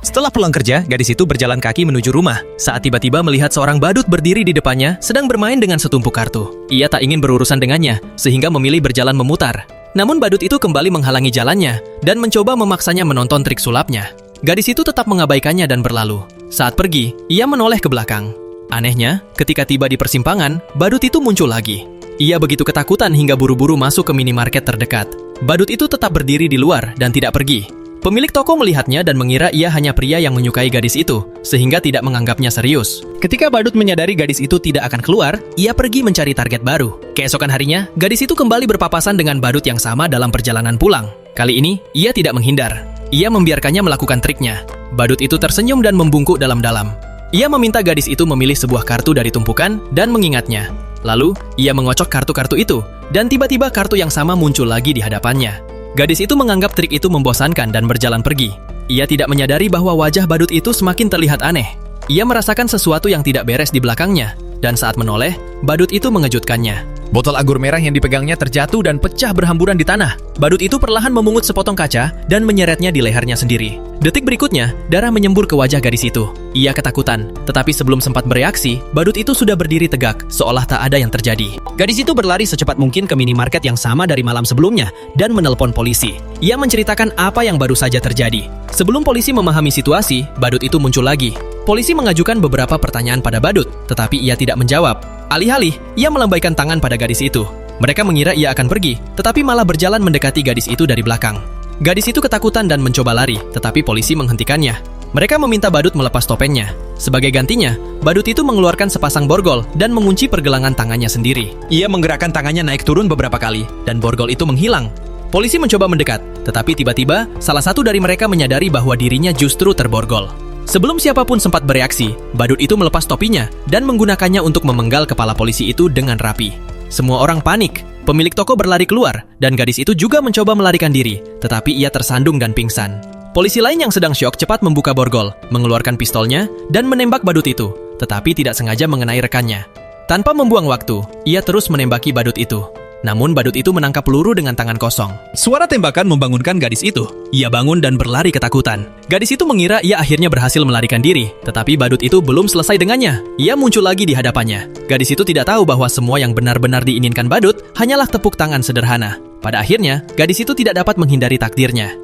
Setelah pulang kerja, gadis itu berjalan kaki menuju rumah. Saat tiba-tiba melihat seorang badut berdiri di depannya, sedang bermain dengan setumpuk kartu. Ia tak ingin berurusan dengannya, sehingga memilih berjalan memutar. Namun badut itu kembali menghalangi jalannya, dan mencoba memaksanya menonton trik sulapnya. Gadis itu tetap mengabaikannya dan berlalu. Saat pergi, ia menoleh ke belakang. Anehnya, ketika tiba di persimpangan, badut itu muncul lagi. Ia begitu ketakutan hingga buru-buru masuk ke minimarket terdekat. Badut itu tetap berdiri di luar dan tidak pergi. Pemilik toko melihatnya dan mengira ia hanya pria yang menyukai gadis itu, sehingga tidak menganggapnya serius. Ketika badut menyadari gadis itu tidak akan keluar, ia pergi mencari target baru. Keesokan harinya, gadis itu kembali berpapasan dengan badut yang sama dalam perjalanan pulang. Kali ini, ia tidak menghindar. Ia membiarkannya melakukan triknya. Badut itu tersenyum dan membungkuk dalam-dalam. Ia meminta gadis itu memilih sebuah kartu dari tumpukan dan mengingatnya. Lalu, ia mengocok kartu-kartu itu, dan tiba-tiba kartu yang sama muncul lagi di hadapannya. Gadis itu menganggap trik itu membosankan dan berjalan pergi. Ia tidak menyadari bahwa wajah badut itu semakin terlihat aneh. Ia merasakan sesuatu yang tidak beres di belakangnya, dan saat menoleh, badut itu mengejutkannya. Botol anggur merah yang dipegangnya terjatuh dan pecah berhamburan di tanah. Badut itu perlahan memungut sepotong kaca dan menyeretnya di lehernya sendiri. Detik berikutnya, darah menyembur ke wajah gadis itu. Ia ketakutan, tetapi sebelum sempat bereaksi, badut itu sudah berdiri tegak, seolah tak ada yang terjadi. Gadis itu berlari secepat mungkin ke minimarket yang sama dari malam sebelumnya dan menelpon polisi. Ia menceritakan apa yang baru saja terjadi. Sebelum polisi memahami situasi, badut itu muncul lagi. Polisi mengajukan beberapa pertanyaan pada badut, tetapi ia tidak menjawab. Alih-alih, ia melambaikan tangan pada gadis itu. Mereka mengira ia akan pergi, tetapi malah berjalan mendekati gadis itu dari belakang. Gadis itu ketakutan dan mencoba lari, tetapi polisi menghentikannya. Mereka meminta badut melepas topengnya. Sebagai gantinya, badut itu mengeluarkan sepasang borgol dan mengunci pergelangan tangannya sendiri. Ia menggerakkan tangannya naik turun beberapa kali, dan borgol itu menghilang. Polisi mencoba mendekat, tetapi tiba-tiba salah satu dari mereka menyadari bahwa dirinya justru terborgol. Sebelum siapapun sempat bereaksi, badut itu melepas topinya dan menggunakannya untuk memenggal kepala polisi itu dengan rapi. Semua orang panik. Pemilik toko berlari keluar, dan gadis itu juga mencoba melarikan diri, tetapi ia tersandung dan pingsan. Polisi lain yang sedang syok cepat membuka borgol, mengeluarkan pistolnya, dan menembak badut itu, tetapi tidak sengaja mengenai rekannya. Tanpa membuang waktu, ia terus menembaki badut itu. Namun badut itu menangkap peluru dengan tangan kosong. Suara tembakan membangunkan gadis itu. Ia bangun dan berlari ketakutan. Gadis itu mengira ia akhirnya berhasil melarikan diri, tetapi badut itu belum selesai dengannya. Ia muncul lagi di hadapannya. Gadis itu tidak tahu bahwa semua yang benar-benar diinginkan badut hanyalah tepuk tangan sederhana. Pada akhirnya, gadis itu tidak dapat menghindari takdirnya.